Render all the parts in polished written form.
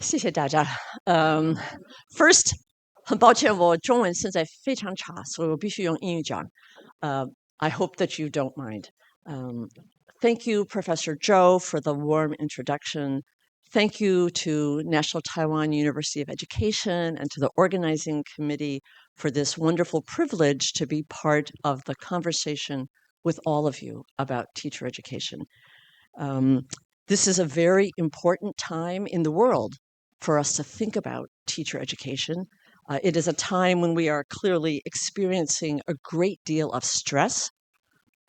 谢谢大家。First, 很抱歉，我中文现在非常差，所以我必须用英语讲。I hope that you don't mind. Thank you, Professor Zhou, for the warm introduction. Thank you to National Taiwan University of Education and to the organizing committee for this wonderful privilege to be part of the conversation with all of you about teacher education. This is a very important time in the world for us to think about teacher education. It is a time when we are clearly experiencing a great deal of stress,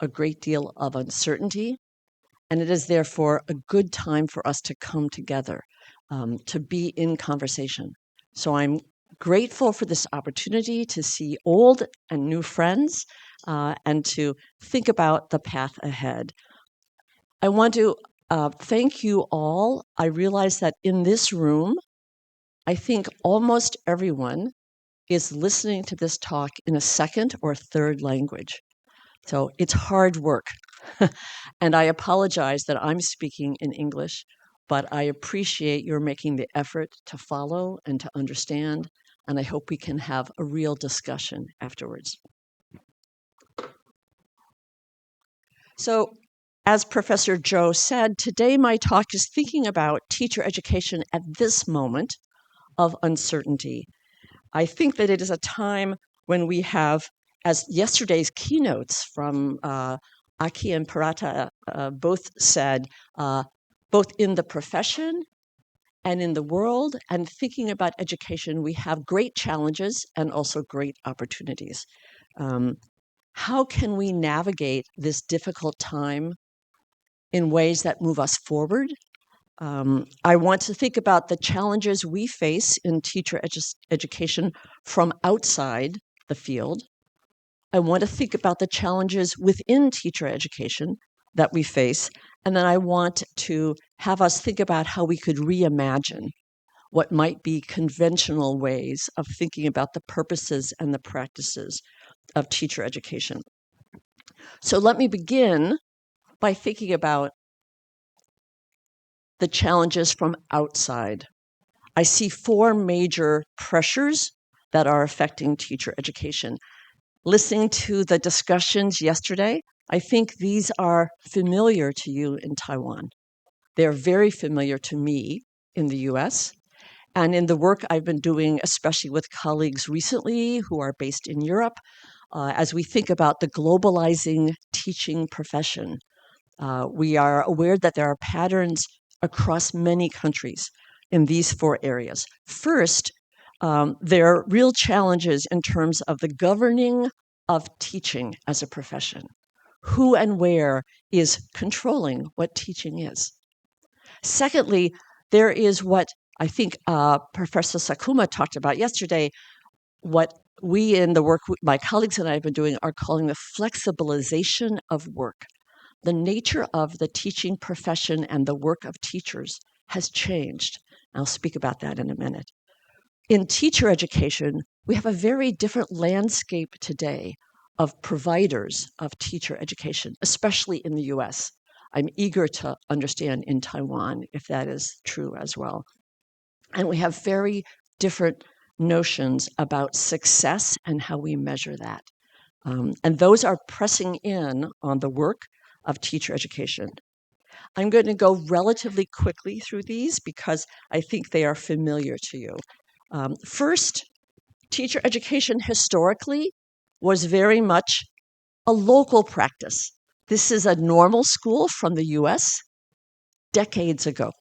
a great deal of uncertainty, and it is therefore a good time for us to come together, to be in conversation. So I'm grateful for this opportunity to see old and new friends and to think about the path ahead. I want to thank you all. I realize that in this room, I think almost everyone is listening to this talk in a second or third language. So it's hard work. And I apologize that I'm speaking in English, but I appreciate your making the effort to follow and to understand, and I hope we can have a real discussion afterwards. So, as Professor Zhou said, today my talk is thinking about teacher education at this moment of uncertainty. I think that it is a time when we have, as yesterday's keynotes from Aki and Parata both said, both in the profession and in the world and thinking about education, we have great challenges and also great opportunities. How can we navigate this difficult time in ways that move us forward? I want to think about the challenges we face in teacher education from outside the field. I want to think about the challenges within teacher education that we face, and then I want to have us think about how we could reimagine what might be conventional ways of thinking about the purposes and the practices of teacher education. So let me begin by thinking about the challenges from outside. I see four major pressures that are affecting teacher education. Listening to the discussions yesterday, I think these are familiar to you in Taiwan. They're very familiar to me in the US. And in the work I've been doing, especially with colleagues recently who are based in Europe, as we think about the globalizing teaching profession, we are aware that there are patterns across many countries in these four areas. First, there are real challenges in terms of the governing of teaching as a profession. Who and where is controlling what teaching is? Secondly, there is what I think Professor Sakuma talked about yesterday, what we in the work my colleagues and I have been doing are calling the flexibilization of work. The nature of the teaching profession and the work of teachers has changed. I'll speak about that in a minute. In teacher education, we have a very different landscape today of providers of teacher education, especially in the US. I'm eager to understand in Taiwan if that is true as well. And we have very different notions about success and how we measure that. And those are pressing in on the work of teacher education. I'm going to go relatively quickly through these because I think they are familiar to you. First, teacher education historically was very much a local practice. This is a normal school from the US decades ago.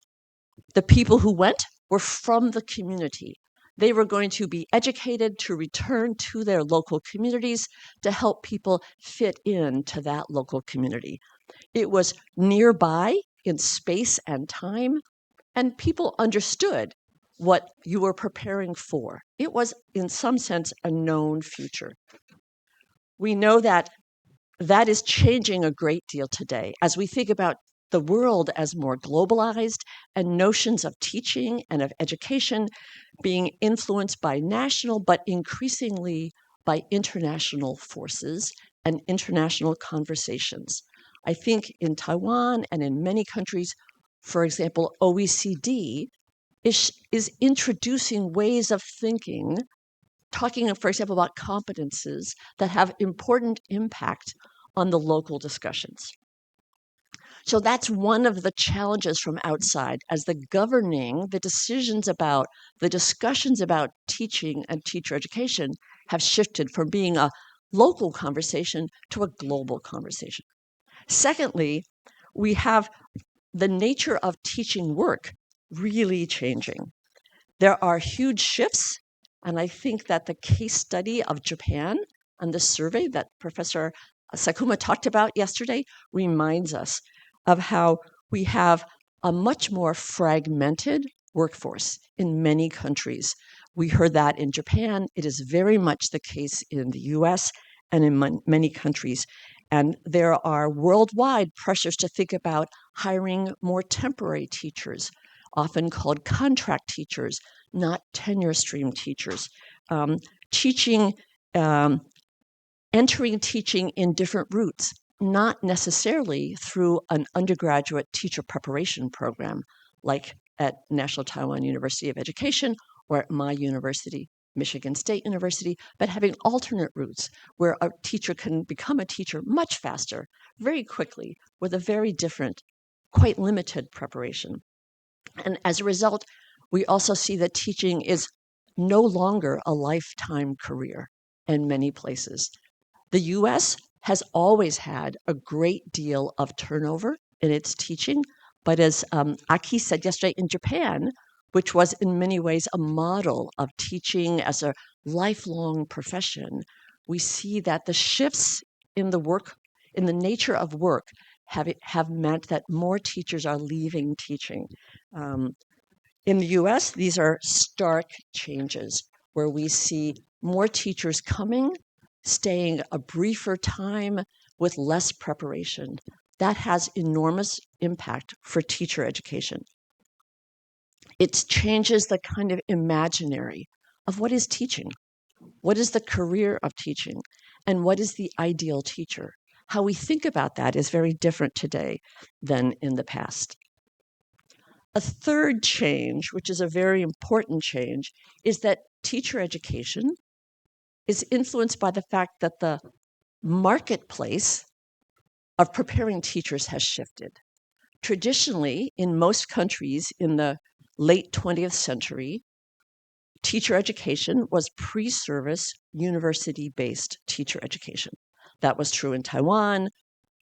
The people who went were from the community. They were going to be educated to return to their local communities to help people fit into that local community. It was nearby in space and time, and people understood what you were preparing for. It was, in some sense, a known future. We know that that is changing a great deal today as we think about the world as more globalized and notions of teaching and of education being influenced by national, but increasingly by international forces and international conversations. I think in Taiwan and in many countries, for example, OECD is introducing ways of thinking, talking, for example, about competences that have important impact on the local discussions. So that's one of the challenges from outside, as the decisions about, the discussions about teaching and teacher education have shifted from being a local conversation to a global conversation. Secondly, we have the nature of teaching work really changing. There are huge shifts, and I think that the case study of Japan and the survey that Professor Sakuma talked about yesterday reminds us of how we have a much more fragmented workforce in many countries. We heard that in Japan. It is very much the case in the US and in many countries. And there are worldwide pressures to think about hiring more temporary teachers, often called contract teachers, not tenure stream teachers. Entering teaching in different routes, not necessarily through an undergraduate teacher preparation program, like at National Taiwan University of Education or at my university, Michigan State University, but having alternate routes where a teacher can become a teacher much faster, very quickly, with a very different, quite limited preparation. And as a result, we also see that teaching is no longer a lifetime career in many places. The US has always had a great deal of turnover in its teaching, but as Aki said yesterday, in Japan, which was in many ways a model of teaching as a lifelong profession, we see that the shifts in the nature of work have meant that more teachers are leaving teaching. In the US, these are stark changes where we see more teachers coming, staying a briefer time with less preparation. That has enormous impact for teacher education. It changes the kind of imaginary of what is teaching, what is the career of teaching, and what is the ideal teacher. How we think about that is very different today than in the past. A third change, which is a very important change, is that teacher education is influenced by the fact that the marketplace of preparing teachers has shifted. Traditionally, in most countries in the late 20th century, teacher education was pre-service, university-based teacher education. That was true in Taiwan,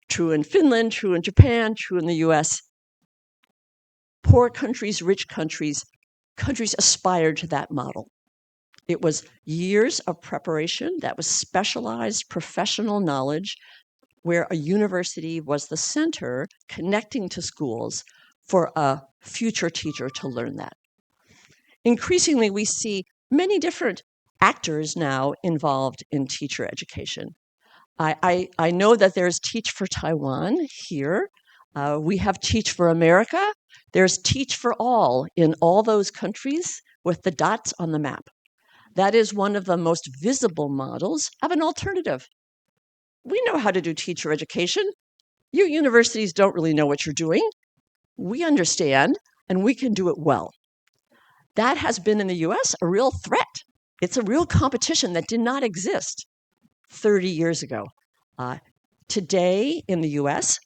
true in Finland, true in Japan, true in the US. Poor countries, rich countries aspired to that model. It was years of preparation that was specialized professional knowledge where a university was the center connecting to schools for a future teacher to learn that. Increasingly, we see many different actors now involved in teacher education. I know that there's Teach for Taiwan here. We have Teach for America. There's Teach for All in all those countries with the dots on the map. That is one of the most visible models of an alternative. We know how to do teacher education. You universities don't really know what you're doing. We understand, and we can do it well. That has been in the US a real threat. It's a real competition that did not exist 30 years ago. Today in the US,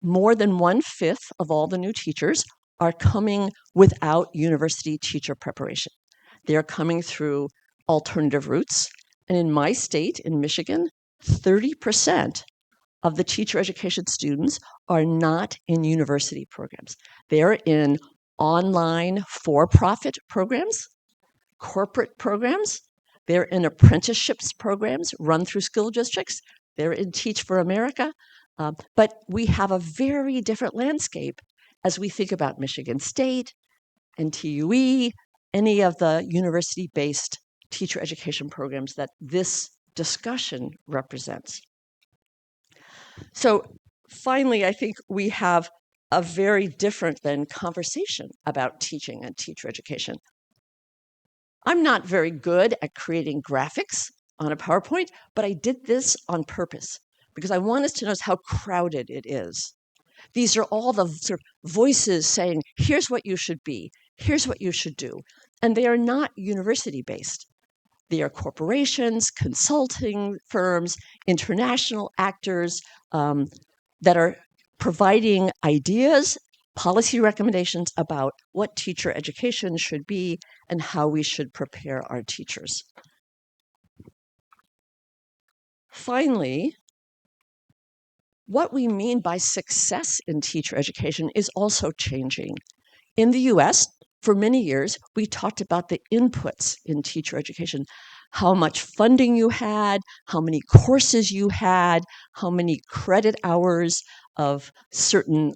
more than 1/5 of all the new teachers are coming without university teacher preparation. They are coming through alternative routes. And in my state, in Michigan, 30% of the teacher education students are not in university programs. They're in online for-profit programs, corporate programs. They're in apprenticeships programs run through school districts. They're in Teach for America. But we have a very different landscape as we think about Michigan State and TUE, any of the university-based teacher education programs that this discussion represents. So finally, I think we have a very different then conversation about teaching and teacher education. I'm not very good at creating graphics on a PowerPoint, but I did this on purpose because I want us to notice how crowded it is. These are all the sort of voices saying, here's what you should be. here's what you should do. And they are not university-based. They are corporations, consulting firms, international actors that are providing ideas, policy recommendations about what teacher education should be and how we should prepare our teachers. Finally, what we mean by success in teacher education is also changing. In the US, for many years, we talked about the inputs in teacher education, how much funding you had, how many courses you had, how many credit hours of certain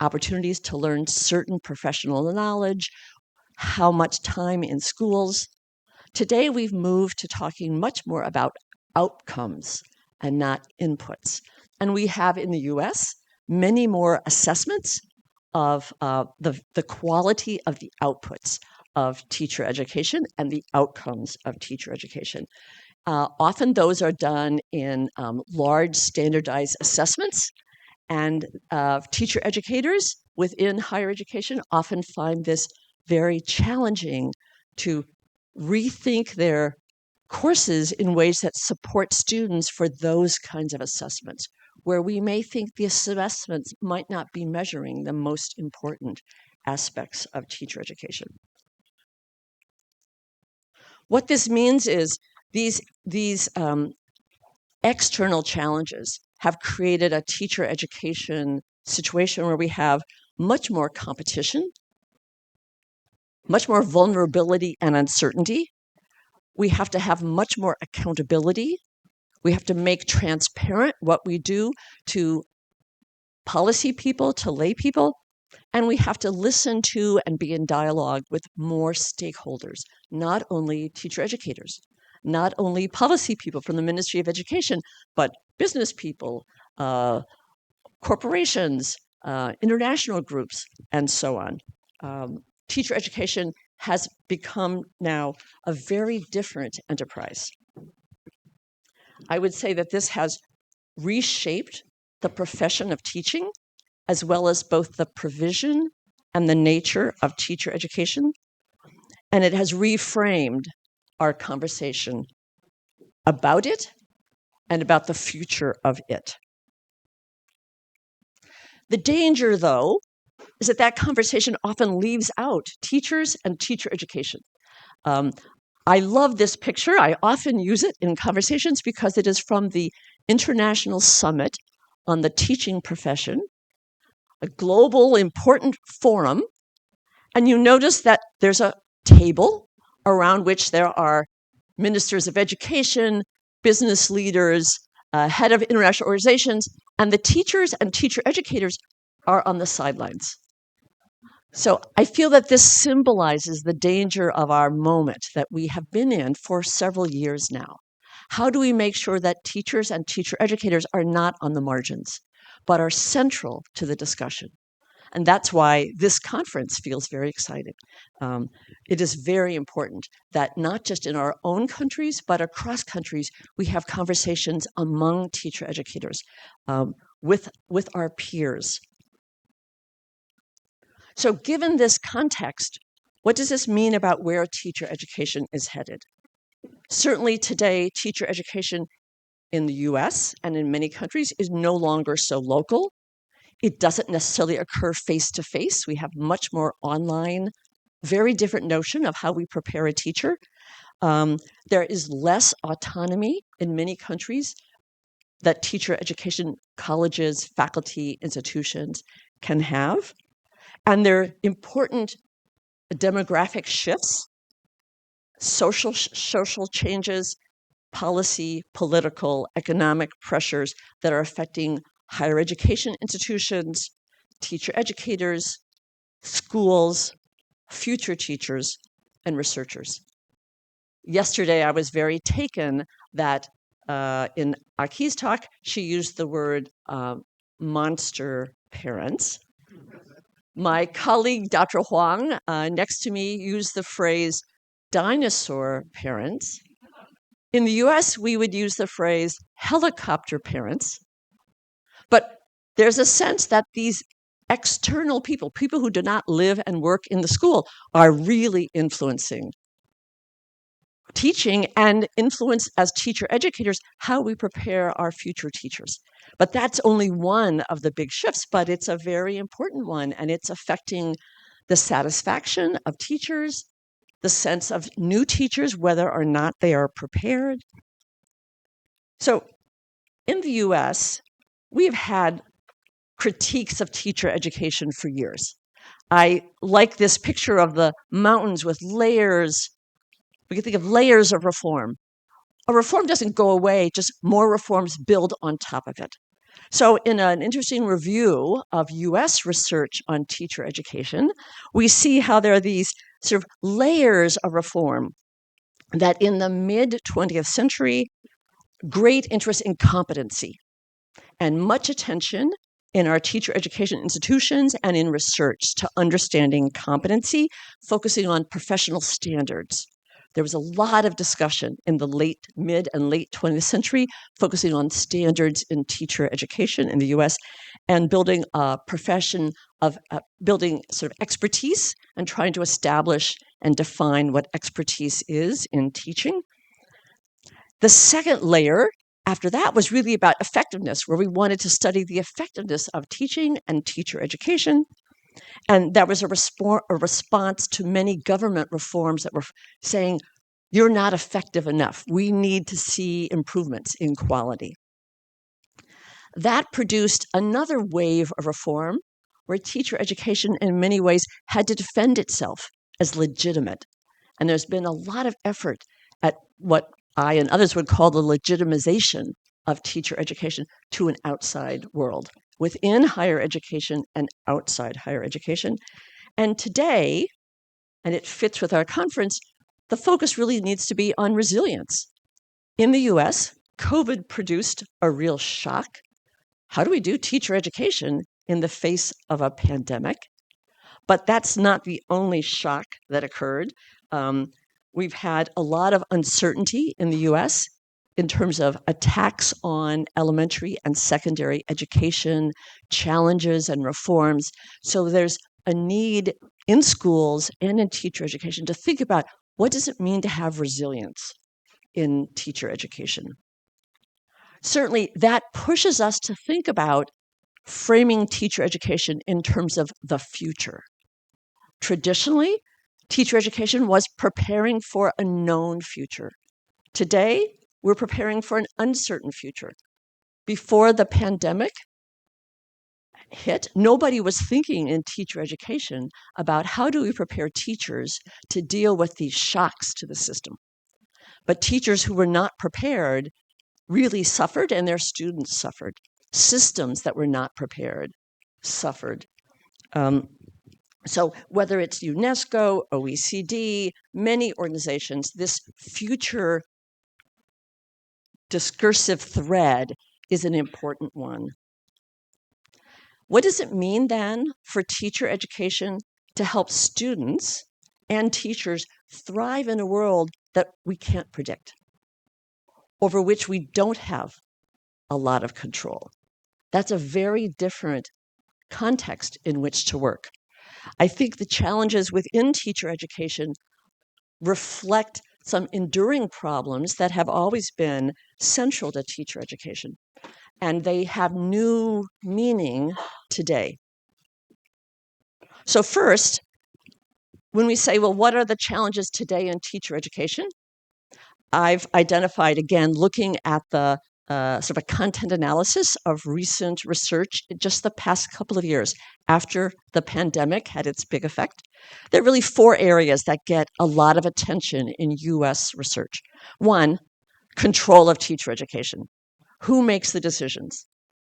opportunities to learn certain professional knowledge, how much time in schools. Today, we've moved to talking much more about outcomes and not inputs. And we have in the US many more assessments of the quality of the outputs of teacher education and the outcomes of teacher education. Often those are done in large standardized assessments, and teacher educators within higher education often find this very challenging to rethink their courses in ways that support students for those kinds of assessments, where we may think the assessments might not be measuring the most important aspects of teacher education. What this means is these external challenges have created a teacher education situation where we have much more competition, much more vulnerability and uncertainty. We have to have much more accountability. We have to make transparent what we do to policy people, to lay people, and we have to listen to and be in dialogue with more stakeholders, not only teacher educators, not only policy people from the Ministry of Education, but business people, corporations, international groups, and so on. Teacher education has become now a very different enterprise. I would say that this has reshaped the profession of teaching, as well as both the provision and the nature of teacher education. And it has reframed our conversation about it and about the future of it. The danger, though, is that that conversation often leaves out teachers and teacher education. I love this picture. I often use it in conversations because it is from the International Summit on the Teaching Profession, a global important forum. And you notice that there's a table around which there are ministers of education, business leaders, head of international organizations, and the teachers and teacher educators are on the sidelines. So I feel that this symbolizes the danger of our moment that we have been in for several years now. How do we make sure that teachers and teacher educators are not on the margins, but are central to the discussion? And that's why this conference feels very exciting. It is very important that not just in our own countries, but across countries, we have conversations among teacher educators with our peers. So given this context, what does this mean about where teacher education is headed? Certainly today, teacher education in the US and in many countries is no longer so local. It doesn't necessarily occur face-to-face. We have much more online, very different notion of how we prepare a teacher. There is less autonomy in many countries that teacher education colleges, faculty, institutions can have. And there are important demographic shifts, social changes, policy, political, economic pressures that are affecting higher education institutions, teacher educators, schools, future teachers, and researchers. Yesterday, I was very taken that in Aki's talk, she used the word monster parents. My colleague, Dr. Huang, next to me, used the phrase dinosaur parents. In the US, we would use the phrase helicopter parents. But there's a sense that these external people, people who do not live and work in the school, are really influencing teaching and influence as teacher educators how we prepare our future teachers. But that's only one of the big shifts, but it's a very important one, and it's affecting the satisfaction of teachers, the sense of new teachers, whether or not they are prepared. So in the US, we've had critiques of teacher education for years. I like this picture of the mountains with layers. We can think of layers of reform. A reform doesn't go away, just more reforms build on top of it. So in an interesting review of US research on teacher education, we see how there are these sort of layers of reform that in the mid-20th century, great interest in competency and much attention in our teacher education institutions and in research to understanding competency, focusing on professional standards. There was a lot of discussion in the mid and late 20th century focusing on standards in teacher education in the US and building a profession of building sort of expertise and trying to establish and define what expertise is in teaching. The second layer after that was really about effectiveness, where we wanted to study the effectiveness of teaching and teacher education. And that was a response to many government reforms that were saying, you're not effective enough. We need to see improvements in quality. That produced another wave of reform where teacher education in many ways had to defend itself as legitimate. And there's been a lot of effort at what I and others would call the legitimization of teacher education to an outside world, within higher education and outside higher education. And today, and it fits with our conference, the focus really needs to be on resilience. In the US, COVID produced a real shock. How do we do teacher education in the face of a pandemic? But that's not the only shock that occurred. We've had a lot of uncertainty in the US in terms of attacks on elementary and secondary education, challenges and reforms. So there's a need in schools and in teacher education to think about what does it mean to have resilience in teacher education. Certainly, that pushes us to think about framing teacher education in terms of the future. Traditionally, teacher education was preparing for a known future. Today, we're preparing for an uncertain future. Before the pandemic hit, nobody was thinking in teacher education about how do we prepare teachers to deal with these shocks to the system. But teachers who were not prepared really suffered, and their students suffered. Systems that were not prepared suffered. So whether it's UNESCO, OECD, many organizations, this future discursive thread is an important one. What does it mean then for teacher education to help students and teachers thrive in a world that we can't predict, over which we don't have a lot of control? That's a very different context in which to work. I think the challenges within teacher education reflect some enduring problems that have always been central to teacher education, and they have new meaning today. So first, when we say, well, what are the challenges today in teacher education? I've identified, again, looking at the sort of a content analysis of recent research in just the past couple of years after the pandemic had its big effect. There are really 4 areas that get a lot of attention in US research. 1, control of teacher education. Who makes the decisions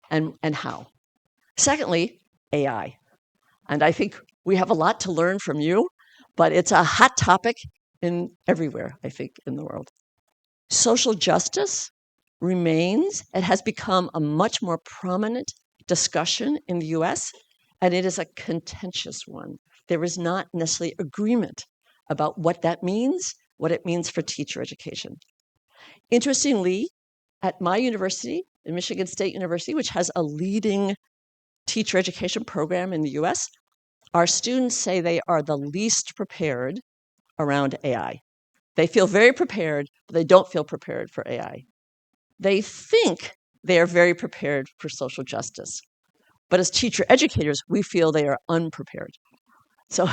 and how? Secondly, AI. And I think we have a lot to learn from you, but it's a hot topic everywhere, I think, in the world. Social justice remains. It has become a much more prominent discussion in the US, and it is a contentious one. There is not necessarily agreement about what that means, what it means for teacher education. Interestingly, at my university, in Michigan State University, which has a leading teacher education program in the US, our students say they are the least prepared around AI. They feel very prepared, but they don't feel prepared for AI. They think they are very prepared for social justice. But as teacher educators, we feel they are unprepared. So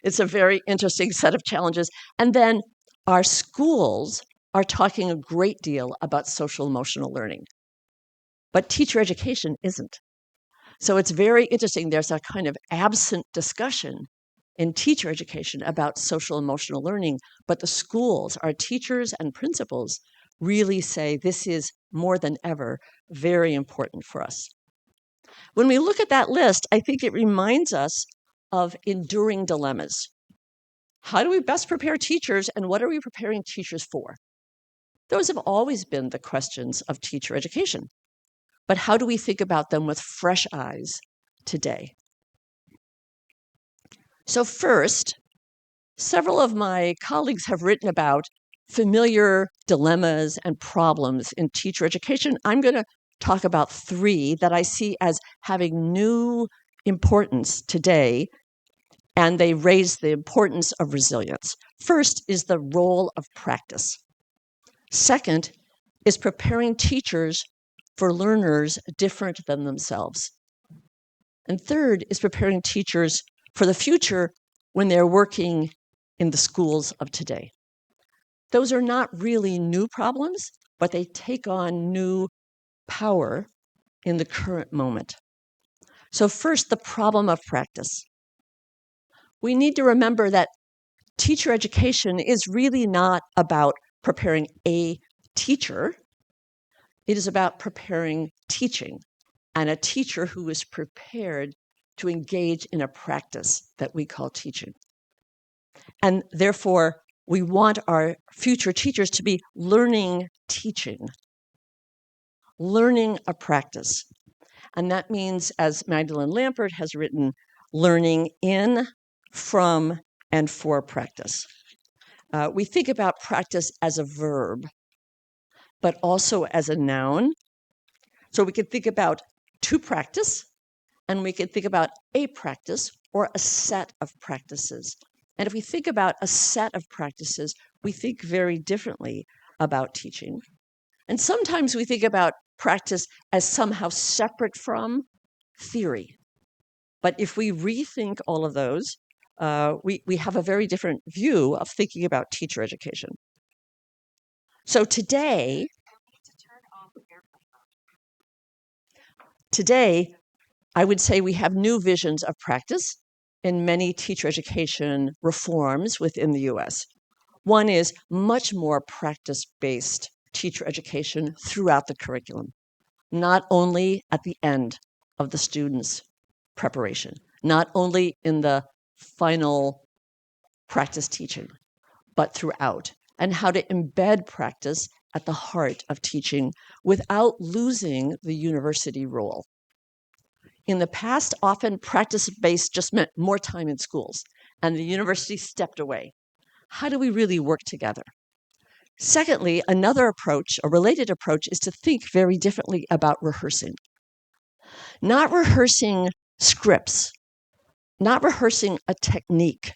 it's a very interesting set of challenges. And then our schools are talking a great deal about social emotional learning. But teacher education isn't. So it's very interesting. There's a kind of absent discussion in teacher education about social emotional learning, but the schools, our teachers and principals, really say this is more than ever very important for us. When we look at that list, I think it reminds us of enduring dilemmas. How do we best prepare teachers, and what are we preparing teachers for? Those have always been the questions of teacher education. But how do we think about them with fresh eyes today? So first, several of my colleagues have written about familiar dilemmas and problems in teacher education. I'm going to talk about three that I see as having new importance today, and they raise the importance of resilience. First is the role of practice. Second is preparing teachers for learners different than themselves. And third is preparing teachers for the future when they're working in the schools of today. Those are not really new problems, but they take on new power in the current moment. So first, the problem of practice. We need to remember that teacher education is really not about preparing a teacher. It is about preparing teaching, and a teacher who is prepared to engage in a practice that we call teaching. And therefore, we want our future teachers to be learning teaching, learning a practice. And that means, as Magdalene Lampert has written, learning in, from, and for practice. We think about practice as a verb, but also as a noun. So we could think about to practice, and we could think about a practice or a set of practices. And if we think about a set of practices, we think very differently about teaching. And sometimes we think about practice as somehow separate from theory. But if we rethink all of those, we have a very different view of thinking about teacher education. So today, I would say we have new visions of practice in many teacher education reforms within the US. One is much more practice-based teacher education throughout the curriculum, not only at the end of the student's preparation, not only in the final practice teaching, but throughout, and how to embed practice at the heart of teaching without losing the university role. In the past, often practice-based just meant more time in schools, and the university stepped away. How do we really work together? Secondly, another approach, a related approach, is to think very differently about rehearsing. Not rehearsing scripts, not rehearsing a technique,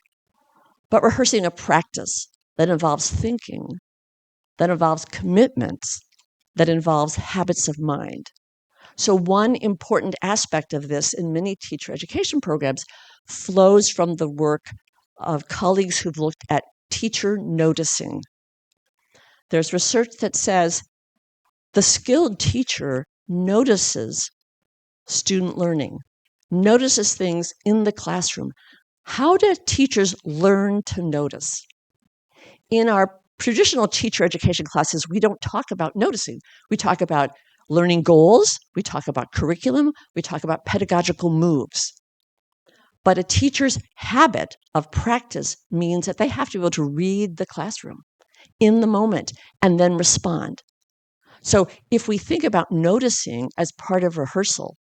but rehearsing a practice that involves thinking, that involves commitments, that involves habits of mind. So one important aspect of this in many teacher education programs flows from the work of colleagues who've looked at teacher noticing. There's research that says the skilled teacher notices student learning, notices things in the classroom. How do teachers learn to notice? In our traditional teacher education classes, we don't talk about noticing. We talk about learning goals, we talk about curriculum, we talk about pedagogical moves. But a teacher's habit of practice means that they have to be able to read the classroom in the moment and then respond. So if we think about noticing as part of rehearsal,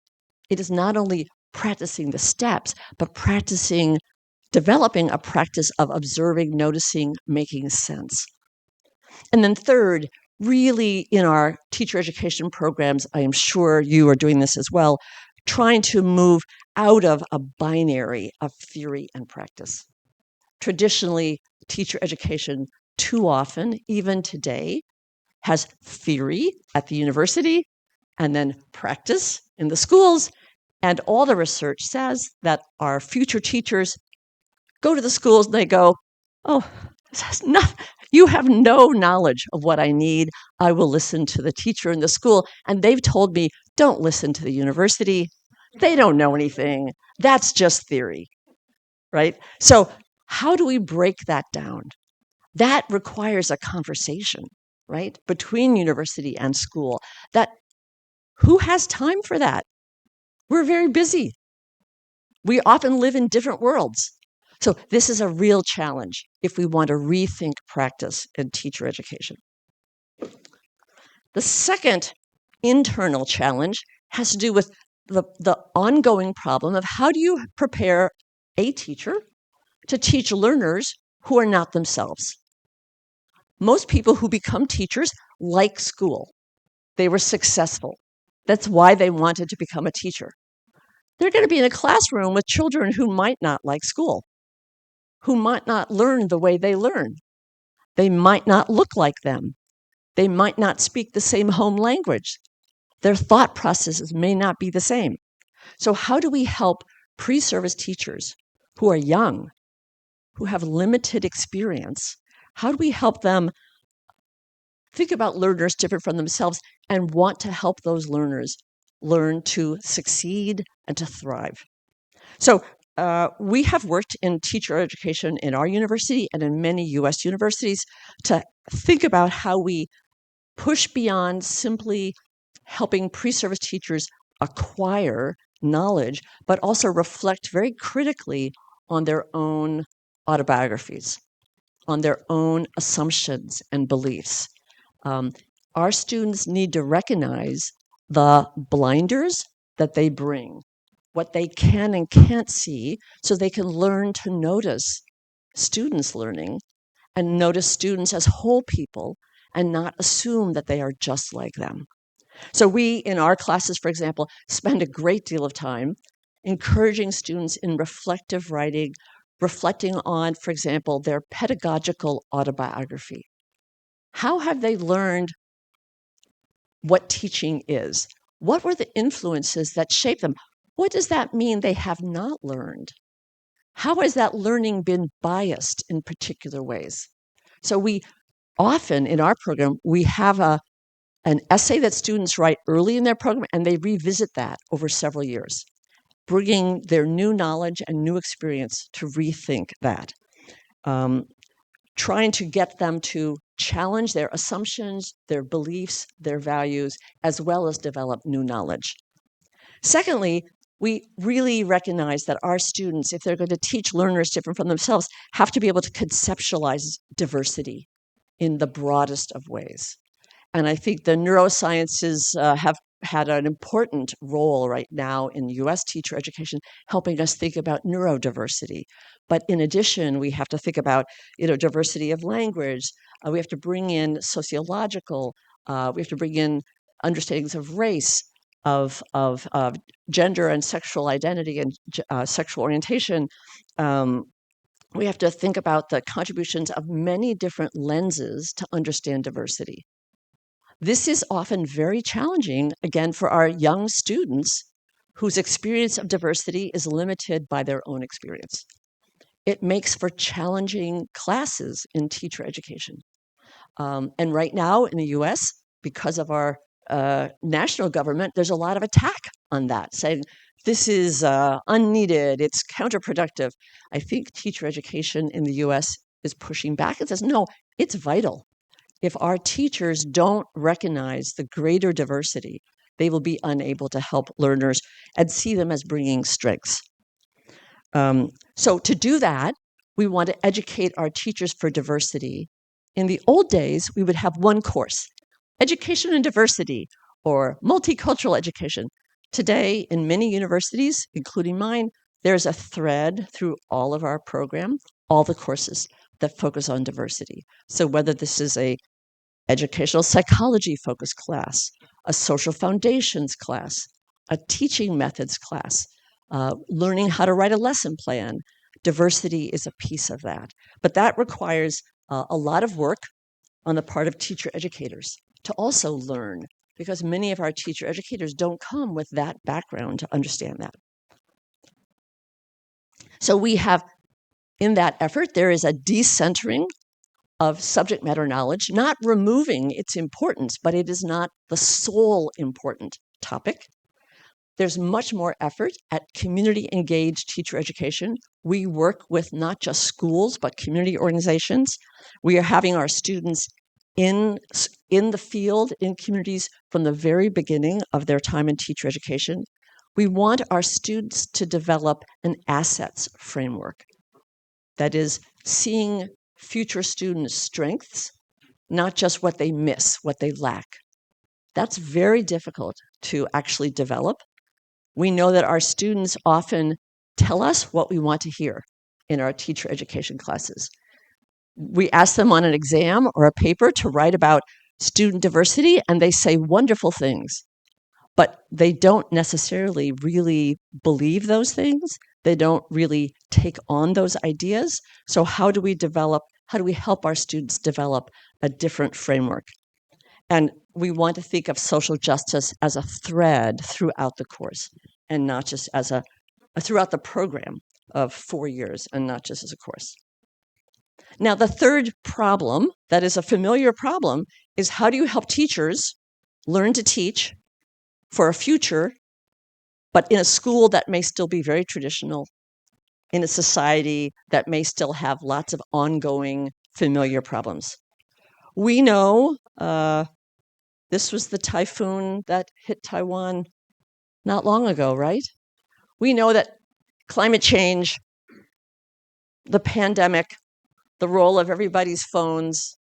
it is not only practicing the steps, but developing a practice of observing, noticing, making sense. And then third, really in our teacher education programs, I am sure you are doing this as well, trying to move out of a binary of theory and practice. Traditionally, teacher education too often, even today, has theory at the university and then practice in the schools. And all the research says that our future teachers go to the schools and they go, oh, you have no knowledge of what I need. I will listen to the teacher in the school. And they've told me, don't listen to the university. They don't know anything. That's just theory, right? So how do we break that down? That requires a conversation, right, between university and school. Who has time for that? We're very busy. We often live in different worlds. So this is a real challenge if we want to rethink practice in teacher education. The second internal challenge has to do with the ongoing problem of how do you prepare a teacher to teach learners who are not themselves. Most people who become teachers like school. They were successful. That's why they wanted to become a teacher. They're going to be in a classroom with children who might not like school, who might not learn the way they learn. They might not look like them. They might not speak the same home language. Their thought processes may not be the same. So how do we help pre-service teachers who are young, who have limited experience? How do we help them think about learners different from themselves and want to help those learners learn to succeed and to thrive? So we have worked in teacher education in our university and in many U.S. universities to think about how we push beyond simply helping pre-service teachers acquire knowledge, but also reflect very critically on their own autobiographies, on their own assumptions and beliefs. Our students need to recognize the blinders that they bring, what they can and can't see, so they can learn to notice students learning and notice students as whole people and not assume that they are just like them. So we, in our classes, for example, spend a great deal of time encouraging students in reflective writing, reflecting on, for example, their pedagogical autobiography. How have they learned what teaching is? What were the influences that shaped them? What does that mean they have not learned? How has that learning been biased in particular ways? So we often, in our program, we have an essay that students write early in their program, and they revisit that over several years, bringing their new knowledge and new experience to rethink that, trying to get them to challenge their assumptions, their beliefs, their values, as well as develop new knowledge. Secondly, we really recognize that our students, if they're going to teach learners different from themselves, have to be able to conceptualize diversity in the broadest of ways. And I think the neurosciences have had an important role right now in U.S. teacher education, helping us think about neurodiversity. But in addition, we have to think about, diversity of language. We have to bring in sociological. We have to bring in understandings of race, of gender and sexual identity and sexual orientation. We have to think about the contributions of many different lenses to understand diversity. This is often very challenging, again, for our young students whose experience of diversity is limited by their own experience. It makes for challenging classes in teacher education. And right now in the US, because of our national government, there's a lot of attack on that, saying this is unneeded, it's counterproductive. I think teacher education in the US is pushing back and says, no, it's vital. If our teachers don't recognize the greater diversity, they will be unable to help learners and see them as bringing strengths. So to do that, we want to educate our teachers for diversity. In the old days, we would have one course, education and diversity, or multicultural education. Today, in many universities, including mine, there's a thread through all of our program, all the courses that focus on diversity. So whether this is a educational psychology focused class, a social foundations class, a teaching methods class, learning how to write a lesson plan. Diversity is a piece of that. But that requires a lot of work on the part of teacher educators to also learn, because many of our teacher educators don't come with that background to understand that. So we have, in that effort, there is a decentering of subject matter knowledge, not removing its importance, but it is not the sole important topic. There's much more effort at community-engaged teacher education. We work with not just schools, but community organizations. We are having our students in the field, in communities, from the very beginning of their time in teacher education. We want our students to develop an assets framework. That is, seeing future students' strengths, not just what they miss, what they lack. That's very difficult to actually develop. We know that our students often tell us what we want to hear in our teacher education classes. We ask them on an exam or a paper to write about student diversity, and they say wonderful things, but they don't necessarily really believe those things. They don't really take on those ideas. So how do we help our students develop a different framework? And we want to think of social justice as a thread throughout the course, and not just as throughout the program of 4 years, and not just as a course. Now, the third problem, that is a familiar problem, is how do you help teachers learn to teach for a future, but in a school that may still be very traditional, in a society that may still have lots of ongoing familiar problems? We know this was the typhoon that hit Taiwan not long ago, right? We know that climate change, the pandemic, the role of everybody's phones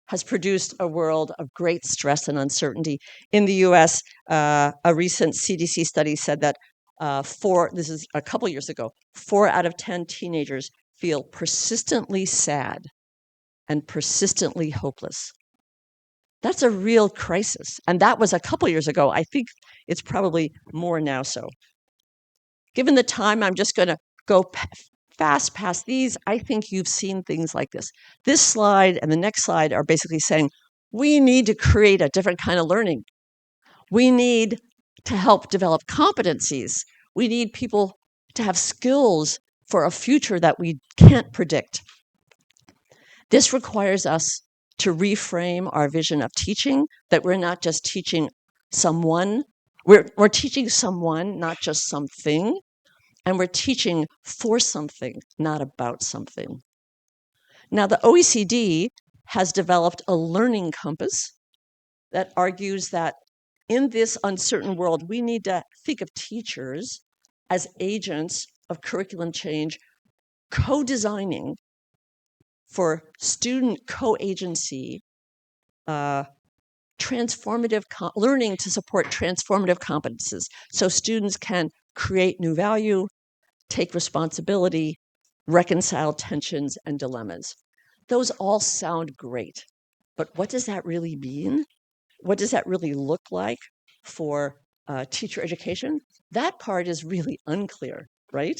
has produced a world of great stress and uncertainty. In the US, a recent CDC study said that this is a couple years ago, 4 out of 10 teenagers feel persistently sad and persistently hopeless. That's a real crisis. And that was a couple years ago. I think it's probably more now so. Given the time, I'm just going to go fast past these. I think you've seen things like this. This slide and the next slide are basically saying, we need to create a different kind of learning. We need to help develop competencies. We need people to have skills for a future that we can't predict. This requires us to reframe our vision of teaching, that we're not just teaching someone, we're teaching someone, not just something, and we're teaching for something, not about something. Now, the OECD has developed a learning compass that argues that in this uncertain world, we need to think of teachers as agents of curriculum change, co-designing for student co-agency, transformative learning to support transformative competences, so students can create new value, take responsibility, reconcile tensions and dilemmas. Those all sound great, but what does that really mean? What does that really look like for teacher education? That part is really unclear, right?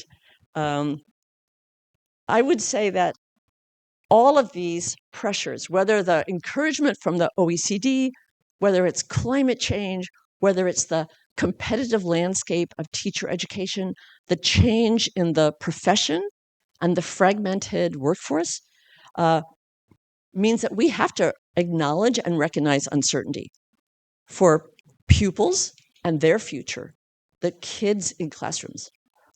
I would say that all of these pressures, whether the encouragement from the OECD, whether it's climate change, whether it's the competitive landscape of teacher education, the change in the profession and the fragmented workforce, means that we have to acknowledge and recognize uncertainty for pupils and their future, the kids in classrooms,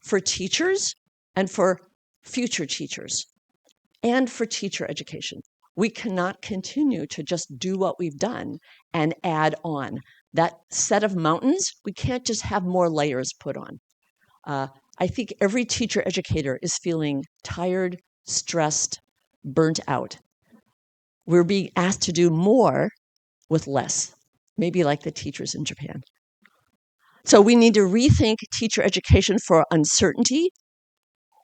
for teachers and for future teachers, and for teacher education. We cannot continue to just do what we've done and add on. That set of mountains, we can't just have more layers put on. I think every teacher educator is feeling tired, stressed, burnt out. We're being asked to do more with less, maybe like the teachers in Japan. So we need to rethink teacher education for uncertainty,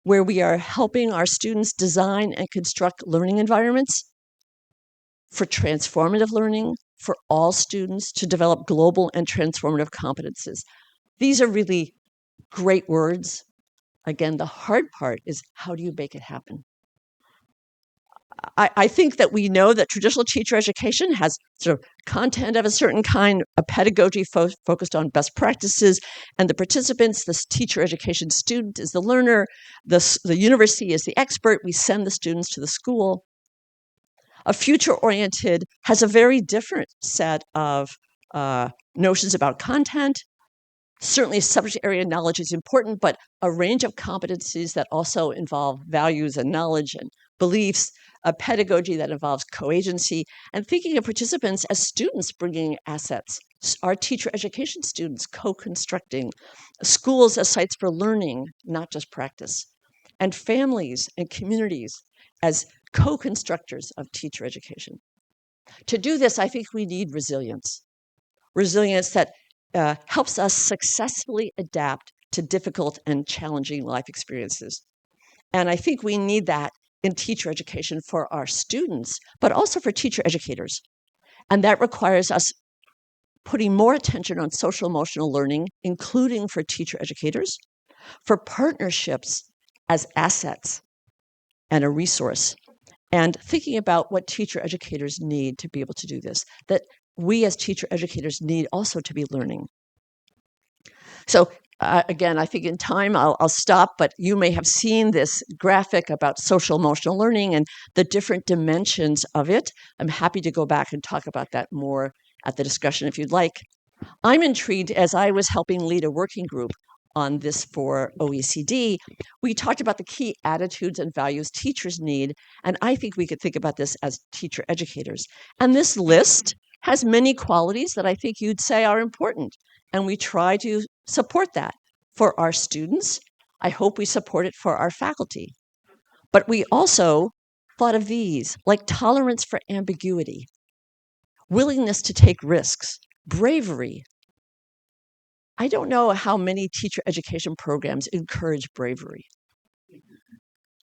where we are helping our students design and construct learning environments for transformative learning, for all students to develop global and transformative competences. These are really great words. Again, the hard part is how do you make it happen? I think that we know that traditional teacher education has sort of content of a certain kind, a pedagogy focused on best practices, and the participants, this teacher education student is the learner, the university is the expert, we send the students to the school. A future-oriented has a very different set of notions about content. Certainly subject area knowledge is important, but a range of competencies that also involve values and knowledge and beliefs, a pedagogy that involves co-agency, and thinking of participants as students bringing assets, our teacher education students co-constructing, schools as sites for learning, not just practice, and families and communities as co-constructors of teacher education. To do this, I think we need resilience. Resilience that helps us successfully adapt to difficult and challenging life experiences. And I think we need that in teacher education for our students, but also for teacher educators. And that requires us putting more attention on social emotional learning, including for teacher educators, for partnerships as assets and a resource, and thinking about what teacher educators need to be able to do this, that we as teacher educators need also to be learning. So again, I think in time I'll stop, but you may have seen this graphic about social emotional learning and the different dimensions of it. I'm happy to go back and talk about that more at the discussion if you'd like. I'm intrigued, as I was helping lead a working group on this for OECD, we talked about the key attitudes and values teachers need, and I think we could think about this as teacher educators. And this list has many qualities that I think you'd say are important, and we try to support that for our students. I hope we support it for our faculty. But we also thought of these, like tolerance for ambiguity, willingness to take risks, bravery. I don't know how many teacher education programs encourage bravery.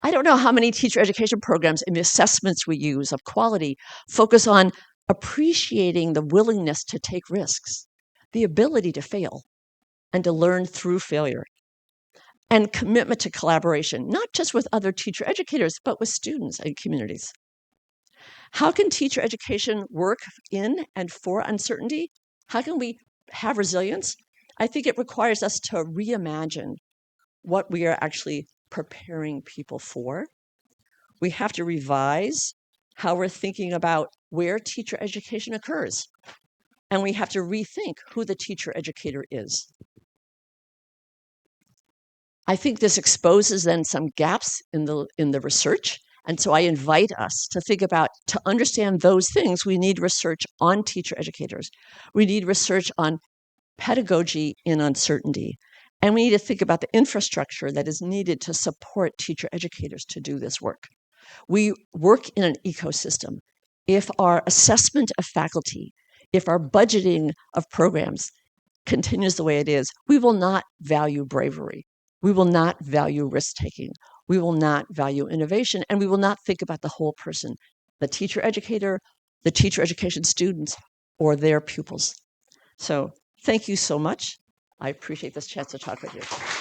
I don't know how many teacher education programs and the assessments we use of quality focus on appreciating the willingness to take risks, the ability to fail, and to learn through failure, and commitment to collaboration, not just with other teacher educators, but with students and communities. How can teacher education work in and for uncertainty? How can we have resilience? I think it requires us to reimagine what we are actually preparing people for. We have to revise how we're thinking about where teacher education occurs. And we have to rethink who the teacher educator is. I think this exposes then some gaps in the research. And so I invite us to think about, to understand those things, we need research on teacher educators. We need research on pedagogy in uncertainty. And we need to think about the infrastructure that is needed to support teacher educators to do this work. We work in an ecosystem. If our assessment of faculty, if our budgeting of programs continues the way it is, we will not value bravery. We will not value risk-taking. We will not value innovation, and we will not think about the whole person, the teacher educator, the teacher education students, or their pupils. So thank you so much. I appreciate this chance to talk with you.